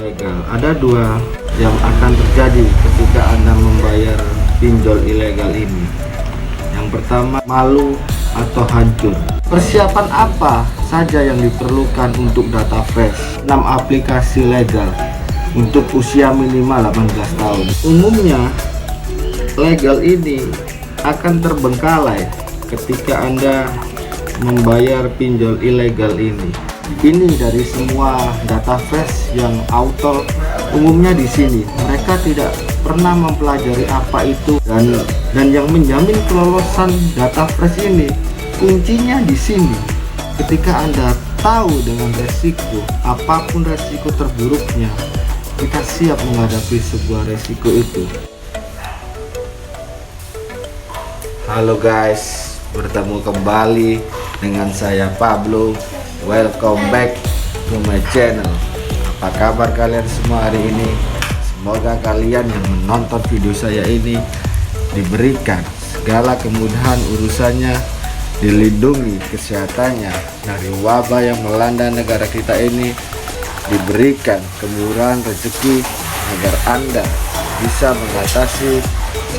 ilegal. Ada dua yang akan terjadi ketika Anda membayar pinjol ilegal ini. Yang pertama, malu atau hancur. Persiapan apa saja yang diperlukan untuk data fresh 6 aplikasi legal untuk usia minimal 18 tahun? Umumnya legal ini akan terbengkalai ketika Anda membayar pinjol ilegal ini. Ini dari semua data fresh yang auto umumnya di sini. Mereka tidak pernah mempelajari apa itu dan yang menjamin kelolosan data fresh ini kuncinya di sini. Ketika Anda tahu dengan resiko, apapun resiko terburuknya, kita siap menghadapi sebuah resiko itu. Halo guys, bertemu kembali dengan saya Pablo. Welcome back to my channel. Apa kabar kalian semua hari ini? Semoga kalian yang menonton video saya ini diberikan segala kemudahan urusannya, dilindungi kesehatannya dari wabah yang melanda negara kita ini, diberikan kemurahan rezeki agar Anda bisa mengatasi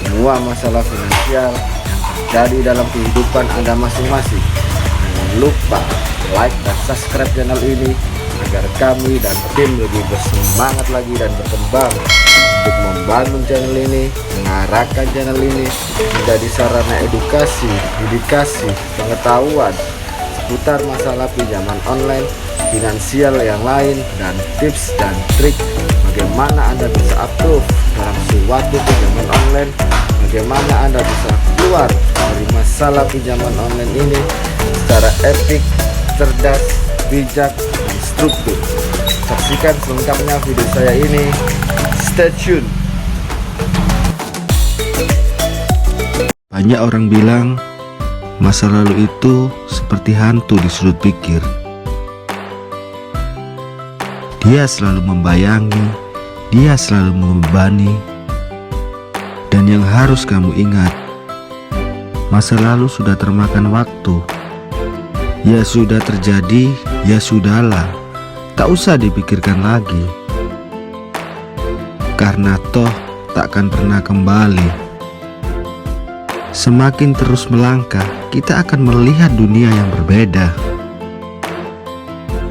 semua masalah finansial yang terjadi dalam kehidupan Anda masing-masing. Jangan lupa like dan subscribe channel ini agar kami dan tim lebih bersemangat lagi dan berkembang untuk membangun channel ini, mengarahkan channel ini menjadi sarana edukasi, dedikasi, pengetahuan seputar masalah pinjaman online, finansial yang lain, dan tips dan trik bagaimana Anda bisa approve dalam suatu pinjaman online, bagaimana Anda bisa keluar dari masalah pinjaman online ini secara etik, cerdas, bijak, dan struktur. Saksikan selengkapnya video saya ini. Stay tune. Banyak orang bilang masa lalu itu seperti hantu di sudut pikir. Dia selalu membayangi, dia selalu membebani. Dan yang harus kamu ingat, masa lalu sudah termakan waktu. Ya sudah terjadi, ya sudahlah, tak usah dipikirkan lagi. Karena toh takkan pernah kembali. Semakin terus melangkah, kita akan melihat dunia yang berbeda.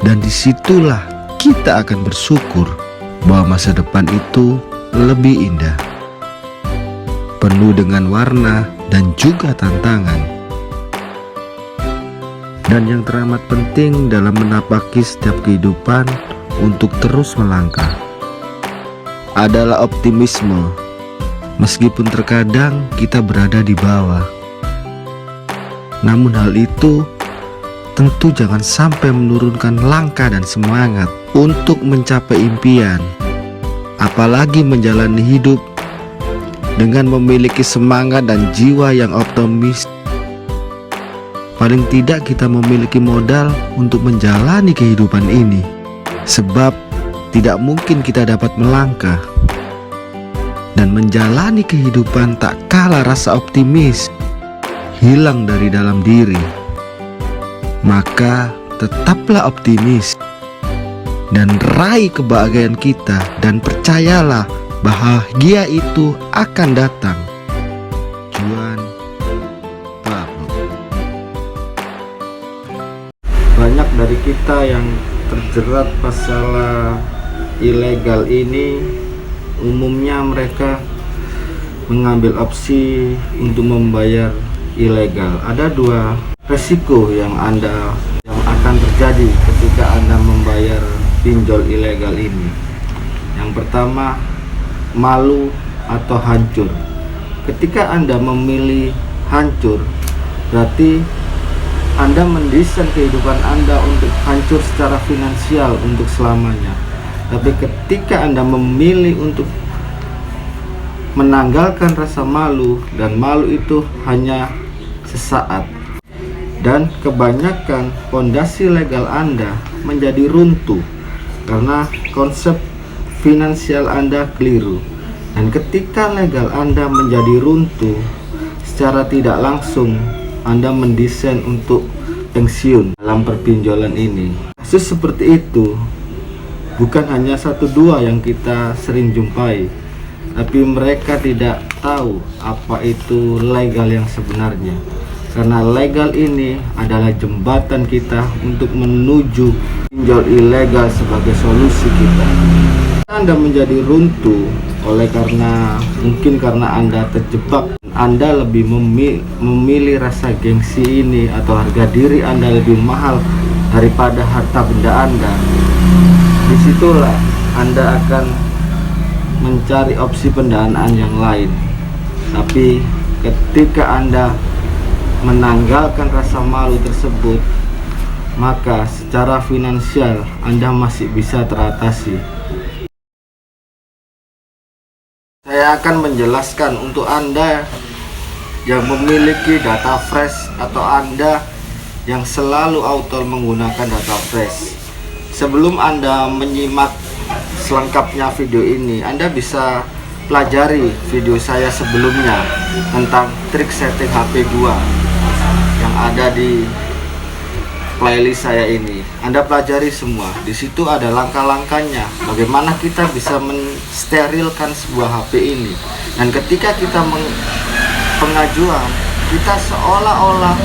Dan disitulah kita akan bersyukur bahwa masa depan itu lebih indah, penuh dengan warna dan juga tantangan. Dan yang teramat penting dalam menapaki setiap kehidupan untuk terus melangkah adalah optimisme. Meskipun terkadang kita berada di bawah, namun hal itu tentu jangan sampai menurunkan langkah dan semangat untuk mencapai impian. Apalagi menjalani hidup dengan memiliki semangat dan jiwa yang optimis. Paling tidak kita memiliki modal untuk menjalani kehidupan ini. Sebab tidak mungkin kita dapat melangkah dan menjalani kehidupan tak kalah rasa optimis hilang dari dalam diri. Maka tetaplah optimis dan raih kebahagiaan kita, dan percayalah bahagia itu akan datang. Juan Pablo. Banyak dari kita yang terjerat masalah ilegal ini, umumnya mereka mengambil opsi untuk membayar ilegal. Ada dua resiko yang akan terjadi ketika Anda membayar pinjol ilegal ini. Yang pertama, malu atau hancur. Ketika Anda memilih hancur, berarti Anda mendesain kehidupan Anda untuk hancur secara finansial untuk selamanya. Tapi ketika Anda memilih untuk menanggalkan rasa malu, dan malu itu hanya sesaat, dan kebanyakan fondasi legal Anda menjadi runtuh karena konsep finansial Anda keliru. Dan ketika legal Anda menjadi runtuh, secara tidak langsung Anda mendesain untuk pensiun dalam perpinjolan ini. Kasus seperti itu bukan hanya satu dua yang kita sering jumpai, tapi mereka tidak tahu apa itu legal yang sebenarnya. Karena legal ini adalah jembatan kita untuk menuju pinjol ilegal sebagai solusi kita. Anda menjadi runtuh mungkin karena Anda terjebak. Anda lebih memilih rasa gengsi ini atau harga diri Anda lebih mahal daripada harta benda Anda. Disitulah Anda akan mencari opsi pendanaan yang lain. Tapi ketika Anda menanggalkan rasa malu tersebut, maka secara finansial Anda masih bisa teratasi. Saya akan menjelaskan untuk Anda yang memiliki data fresh atau Anda yang selalu auto menggunakan data fresh. Sebelum Anda menyimak selengkapnya video ini, Anda bisa pelajari video saya sebelumnya tentang trik setting HP 2 yang ada di playlist saya ini. Anda pelajari semua. Di situ ada langkah-langkahnya bagaimana kita bisa mensterilkan sebuah HP ini. Dan ketika kita pengajuan, kita seolah-olah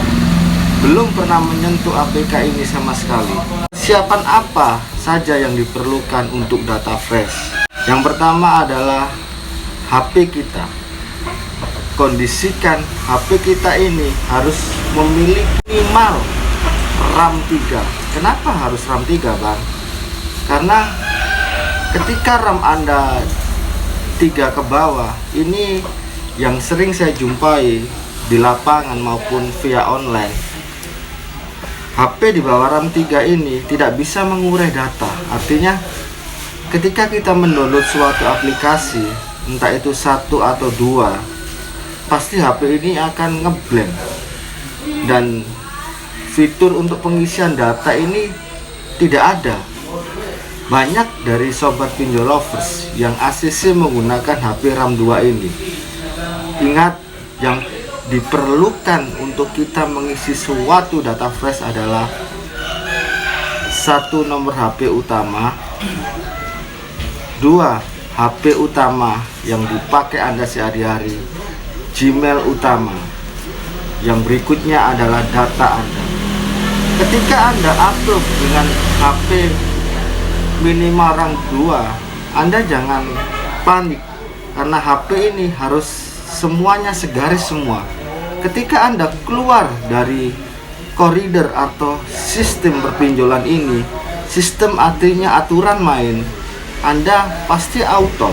belum pernah menyentuh APK ini sama sekali. Persiapan apa saja yang diperlukan untuk data fresh? Yang pertama adalah HP kita. Kondisikan HP kita ini harus memiliki minimal RAM 3. Kenapa harus RAM 3, Bang? Karena ketika RAM Anda 3 ke bawah, ini yang sering saya jumpai di lapangan maupun via online. HP di bawah RAM 3 ini tidak bisa mengurai data. Artinya ketika kita mendownload suatu aplikasi, entah itu 1 atau 2, pasti HP ini akan ngeblank. Dan fitur untuk pengisian data ini tidak ada. Banyak dari sobat pinjol lovers yang ACC menggunakan HP RAM 2 ini. Ingat, yang diperlukan untuk kita mengisi suatu data fresh adalah 1. Nomor HP utama, 2. HP utama yang dipakai Anda sehari-hari, Gmail utama. Yang berikutnya adalah data Anda. Ketika Anda upload dengan HP minimal RAM 2, Anda jangan panik karena HP ini harus semuanya segaris semua. Ketika Anda keluar dari koridor atau sistem perpinjolan ini, sistem artinya aturan main, Anda pasti auto.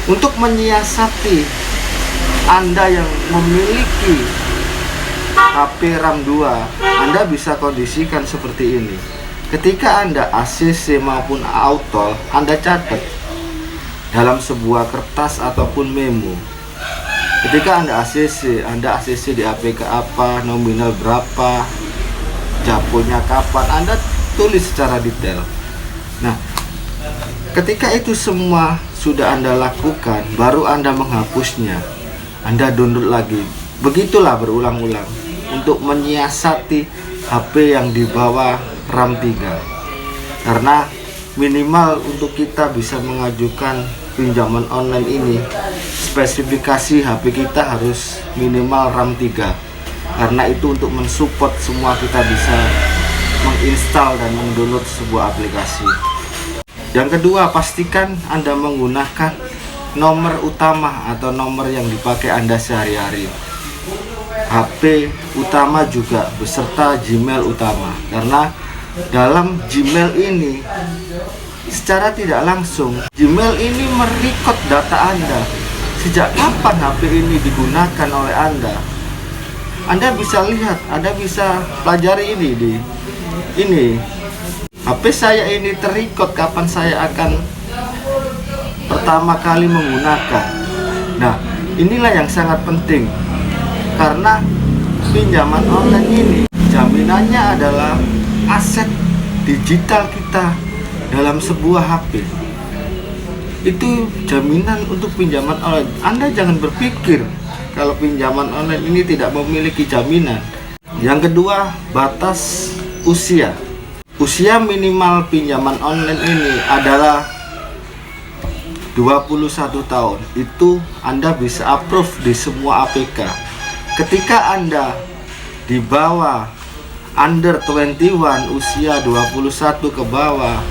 Untuk menyiasati Anda yang memiliki HP RAM 2, Anda bisa kondisikan seperti ini. Ketika Anda ACC maupun auto, Anda catat dalam sebuah kertas ataupun memo. Ketika Anda ACC di APK apa, nominal berapa, japonya kapan, Anda tulis secara detail. Nah, ketika itu semua sudah Anda lakukan, baru Anda menghapusnya. Anda download lagi. Begitulah berulang-ulang untuk menyiasati HP yang di bawah RAM 3. Karena minimal untuk kita bisa mengajukan pinjaman online ini, spesifikasi HP kita harus minimal RAM 3. Karena itu untuk mensupport semua kita bisa menginstal dan mendownload sebuah aplikasi. Yang kedua, pastikan Anda menggunakan nomor utama atau nomor yang dipakai Anda sehari-hari. HP utama juga beserta Gmail utama, karena dalam Gmail ini secara tidak langsung Gmail ini merecord data Anda. Sejak kapan HP ini digunakan oleh Anda? Anda bisa lihat, Anda bisa pelajari ini HP saya ini terecord kapan saya akan pertama kali menggunakan. Nah, inilah yang sangat penting, karena pinjaman online ini jaminannya adalah aset digital kita dalam sebuah HP. Itu jaminan untuk pinjaman online. Anda jangan berpikir kalau pinjaman online ini tidak memiliki jaminan. Yang kedua, batas usia. Usia minimal pinjaman online ini adalah 21 tahun. Itu Anda bisa approve di semua APK. Ketika Anda di bawah under 21, usia 21 ke bawah,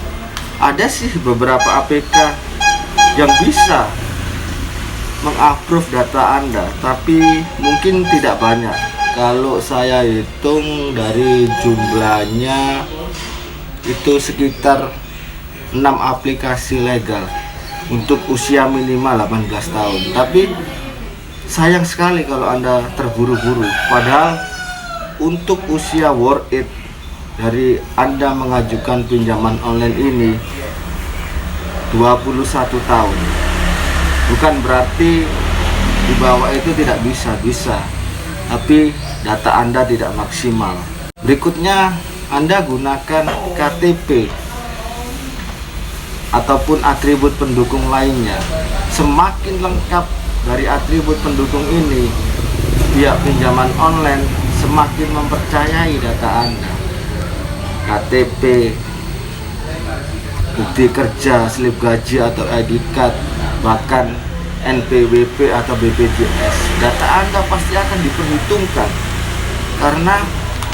ada sih beberapa APK yang bisa mengapprove data Anda, tapi mungkin tidak banyak. Kalau saya hitung dari jumlahnya itu sekitar 6 aplikasi legal untuk usia minimal 18 tahun. Tapi sayang sekali kalau Anda terburu-buru, padahal untuk usia worth it dari Anda mengajukan pinjaman online ini 21 tahun. Bukan berarti di bawah itu tidak bisa, tapi data Anda tidak maksimal. Berikutnya, Anda gunakan KTP ataupun atribut pendukung lainnya. Semakin lengkap dari atribut pendukung ini, pihak pinjaman online semakin mempercayai data Anda. KTP, bukti kerja, slip gaji atau ID card, bahkan NPWP atau BPJS, data Anda pasti akan diperhitungkan, karena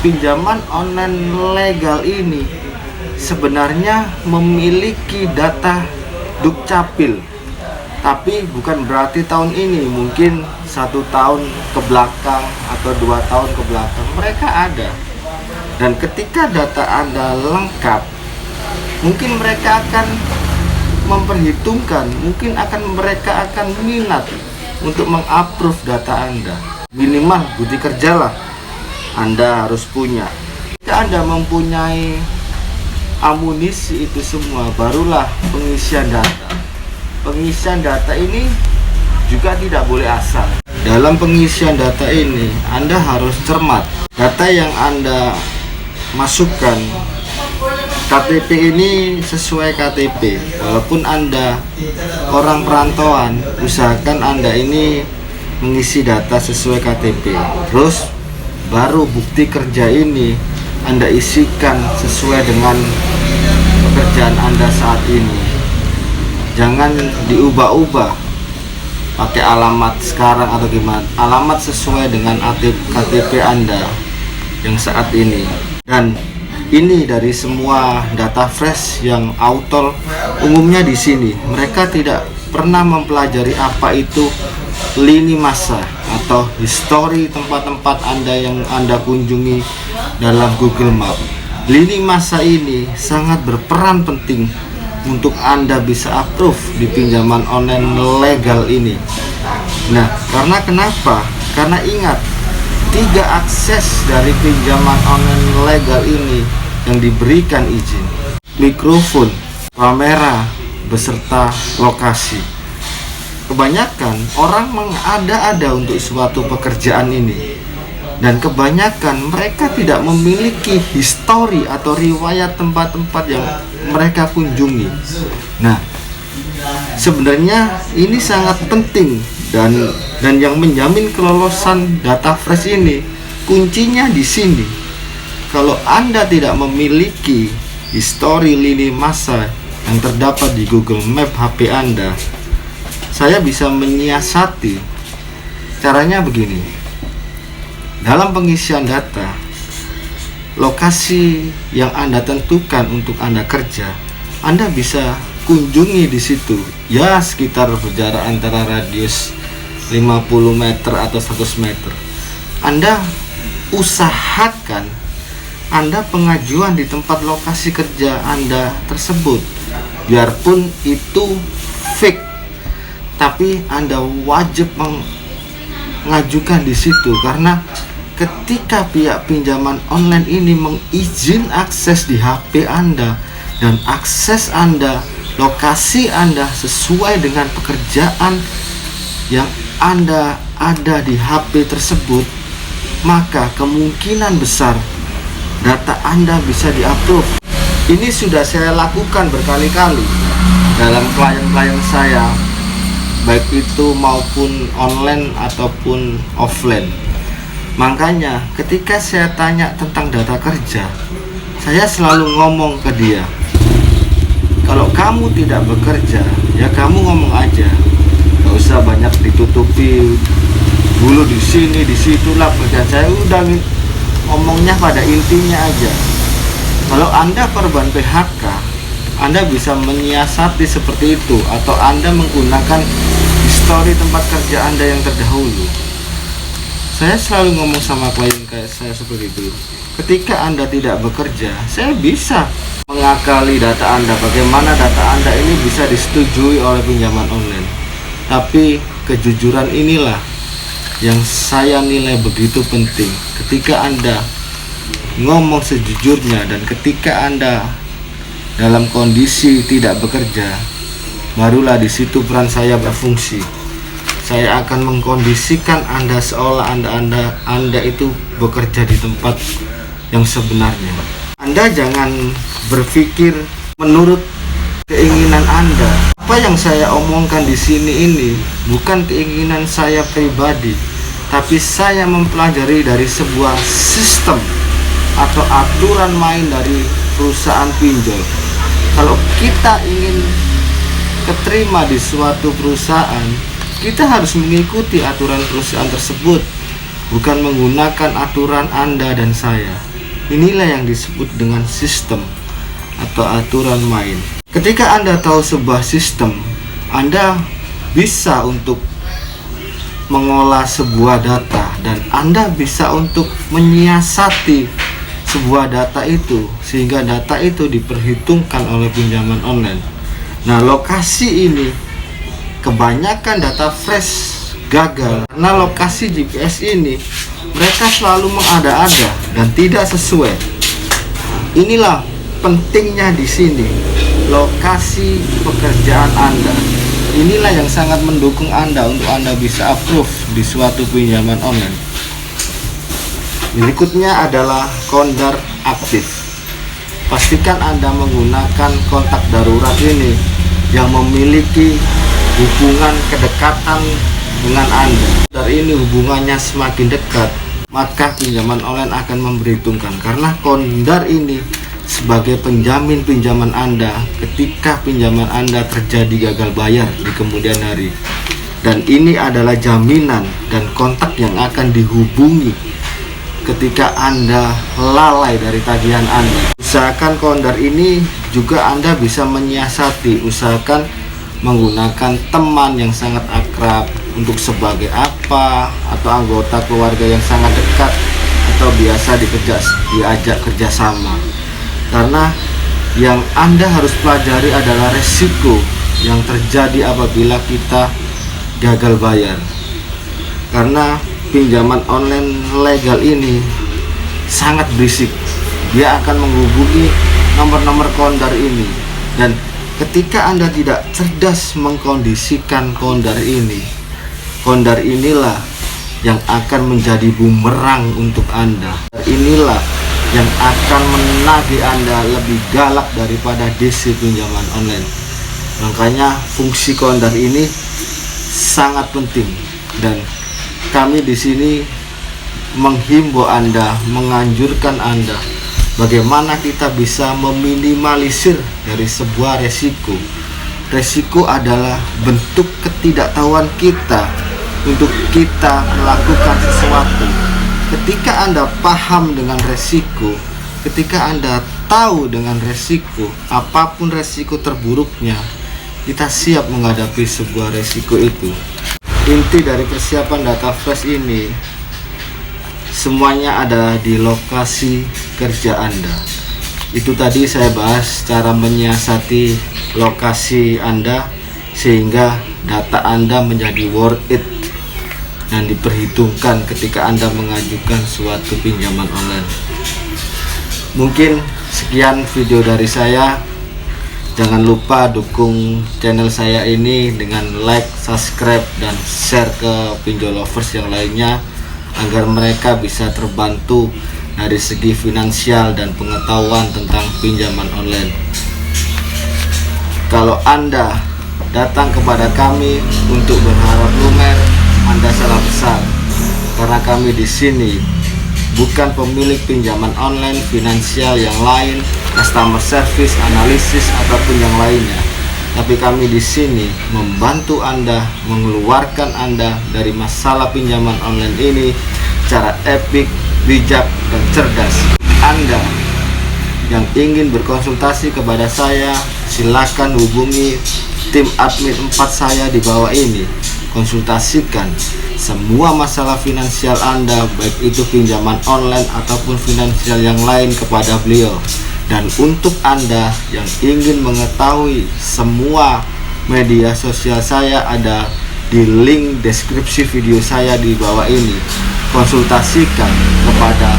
pinjaman online legal ini sebenarnya memiliki data Dukcapil, tapi bukan berarti tahun ini, mungkin 1 tahun ke belakang atau 2 tahun ke belakang mereka ada. Dan ketika data Anda lengkap, mungkin mereka akan memperhitungkan, mungkin mereka akan minat untuk mengapprove data Anda. Minimal bukti kerja lah Anda harus punya. Jika Anda mempunyai amunisi itu semua, barulah pengisian data. Pengisian data ini juga tidak boleh asal. Dalam pengisian data ini Anda harus cermat. Data yang Anda masukkan, KTP ini sesuai KTP. Walaupun Anda orang perantauan, usahakan Anda ini mengisi data sesuai KTP. Terus baru bukti kerja ini Anda isikan sesuai dengan pekerjaan Anda saat ini. Jangan diubah-ubah pakai alamat sekarang atau gimana. Alamat sesuai dengan KTP Anda yang saat ini. Dan ini dari semua data fresh yang auto umumnya di sini, mereka tidak pernah mempelajari apa itu lini masa atau history tempat-tempat Anda yang Anda kunjungi dalam Google Map. Lini masa ini sangat berperan penting untuk Anda bisa approve di pinjaman online legal ini. Nah, karena kenapa? Karena ingat, 3 akses dari pinjaman online legal ini yang diberikan izin: mikrofon, kamera, beserta lokasi. Kebanyakan orang mengada-ada untuk suatu pekerjaan ini, dan kebanyakan mereka tidak memiliki histori atau riwayat tempat-tempat yang mereka kunjungi. Nah, sebenarnya ini sangat penting, dan yang menjamin kelolosan data fresh ini kuncinya di sini. Kalau Anda tidak memiliki histori lini masa yang terdapat di Google Map HP Anda, saya bisa menyiasati. Caranya begini: dalam pengisian data, lokasi yang Anda tentukan untuk Anda kerja, Anda bisa kunjungi di situ, ya sekitar berjarak antara radius 50 meter atau 100 meter. Anda usahakan Anda pengajuan di tempat lokasi kerja Anda tersebut, biarpun itu fake, tapi Anda wajib mengajukan di situ, karena ketika pihak pinjaman online ini mengizin akses di HP Anda dan akses Anda, lokasi Anda sesuai dengan pekerjaan yang Anda ada di HP tersebut, maka kemungkinan besar data Anda bisa di-approve. Ini sudah saya lakukan berkali-kali dalam klien-klien saya, baik itu maupun online ataupun offline. Makanya ketika saya tanya tentang data kerja, saya selalu ngomong ke dia, kalau kamu tidak bekerja, ya kamu ngomong aja, gak usah banyak ditutupi dulu di sini, di situlah pekerjaan. Saya udah ngomongnya pada intinya aja. Kalau Anda korban PHK, Anda bisa menyiasati seperti itu, atau Anda menggunakan histori tempat kerja Anda yang terdahulu. Saya selalu ngomong sama klien kayak saya seperti itu. Ketika Anda tidak bekerja, saya bisa mengakali data Anda, bagaimana data Anda ini bisa disetujui oleh pinjaman online. Tapi kejujuran inilah yang saya nilai begitu penting. Ketika Anda ngomong sejujurnya, dan ketika Anda dalam kondisi tidak bekerja, barulah di situ peran saya berfungsi. Saya akan mengkondisikan Anda seolah Anda itu bekerja di tempat yang sebenarnya. Anda jangan berpikir menurut keinginan Anda. Apa yang saya omongkan di sini ini bukan keinginan saya pribadi, tapi saya mempelajari dari sebuah sistem atau aturan main dari perusahaan pinjol. Kalau kita ingin keterima di suatu perusahaan, kita harus mengikuti aturan perusahaan tersebut, bukan menggunakan aturan Anda dan saya. Inilah yang disebut dengan sistem atau aturan main. Ketika Anda tahu sebuah sistem, Anda bisa untuk mengolah sebuah data, dan Anda bisa untuk menyiasati sebuah data itu sehingga data itu diperhitungkan oleh pinjaman online. Nah, lokasi ini kebanyakan data fresh gagal karena lokasi GPS ini mereka selalu mengada-ada dan tidak sesuai. Inilah pentingnya di sini lokasi pekerjaan Anda. Inilah yang sangat mendukung Anda untuk Anda bisa approve di suatu pinjaman online. Berikutnya adalah kondar aktif. Pastikan Anda menggunakan kontak darurat ini yang memiliki hubungan kedekatan dengan Anda. Dari ini hubungannya semakin dekat, maka pinjaman online akan memperhitungkan, karena kondar ini sebagai penjamin pinjaman Anda ketika pinjaman Anda terjadi gagal bayar di kemudian hari. Dan ini adalah jaminan dan kontak yang akan dihubungi ketika Anda lalai dari tagihan Anda. Usahakan kondar ini juga Anda bisa menyiasati. Usahakan menggunakan teman yang sangat akrab untuk sebagai apa, atau anggota keluarga yang sangat dekat, atau biasa diajak kerjasama. Karena yang Anda harus pelajari adalah resiko yang terjadi apabila kita gagal bayar. Karena pinjaman online legal ini sangat berisik. Dia akan menghubungi nomor-nomor kondar ini, dan ketika Anda tidak cerdas mengkondisikan kondar inilah yang akan menjadi bumerang untuk Anda. Inilah yang akan menagih Anda lebih galak daripada DC pinjaman online. Makanya fungsi kondar ini sangat penting, dan kami di sini menghimbau Anda, menganjurkan Anda bagaimana kita bisa meminimalisir dari sebuah resiko. Resiko adalah bentuk ketidaktahuan kita untuk kita melakukan sesuatu. Ketika Anda paham dengan resiko, ketika Anda tahu dengan resiko, apapun resiko terburuknya, kita siap menghadapi sebuah resiko itu. Inti dari persiapan data flash ini semuanya ada di lokasi kerja Anda. Itu tadi saya bahas cara menyiasati lokasi Anda sehingga data Anda menjadi worth it dan diperhitungkan ketika Anda mengajukan suatu pinjaman online. Mungkin sekian video dari saya. Jangan lupa dukung channel saya ini dengan like, subscribe, dan share ke pinjol lovers yang lainnya agar mereka bisa terbantu dari segi finansial dan pengetahuan tentang pinjaman online. Kalau Anda datang kepada kami untuk berharap lumer, Anda salah besar, karena kami di sini bukan pemilik pinjaman online, finansial yang lain, customer service, analisis ataupun yang lainnya. Tapi kami di sini membantu Anda, mengeluarkan Anda dari masalah pinjaman online ini secara epik, bijak, dan cerdas. Anda yang ingin berkonsultasi kepada saya, silakan hubungi tim admin 4 saya di bawah ini. Konsultasikan semua masalah finansial Anda, baik itu pinjaman online ataupun finansial yang lain, kepada beliau. Dan untuk Anda yang ingin mengetahui semua media sosial saya, ada di link deskripsi video saya di bawah ini. Konsultasikan kepada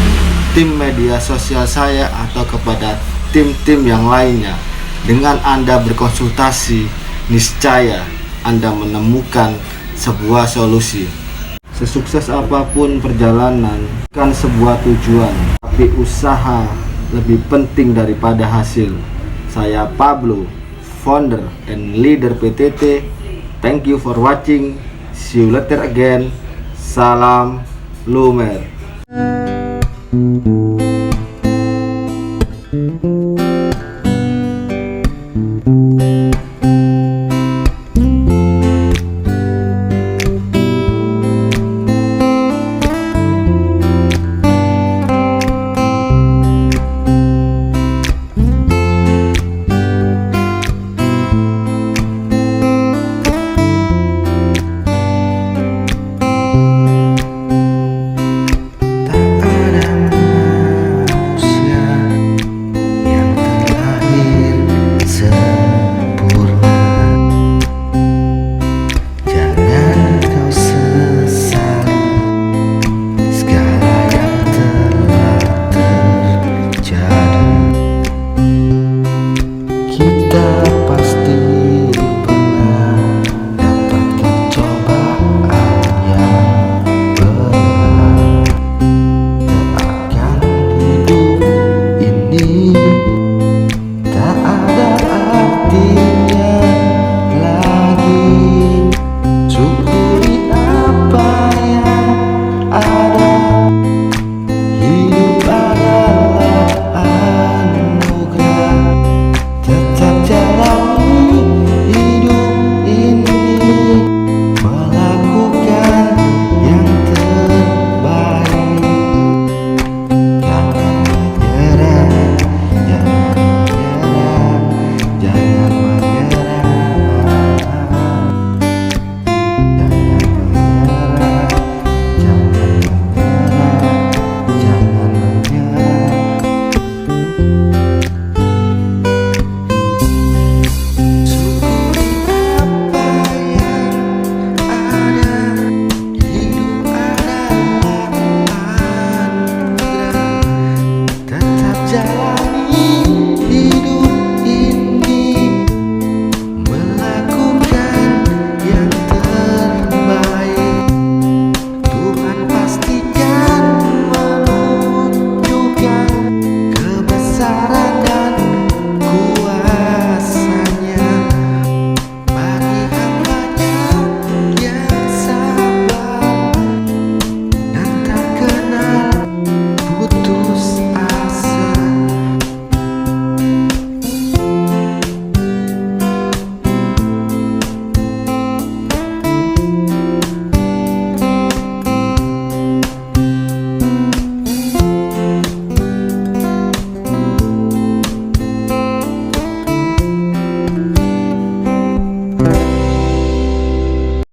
tim media sosial saya atau kepada tim-tim yang lainnya. Dengan Anda berkonsultasi, niscaya Anda menemukan sebuah solusi. Sesukses apapun perjalanan, bukan sebuah tujuan, tapi usaha lebih penting daripada hasil. Saya Pablo, founder and leader PTT. Thank you for watching. See you later again. Salam Lumer.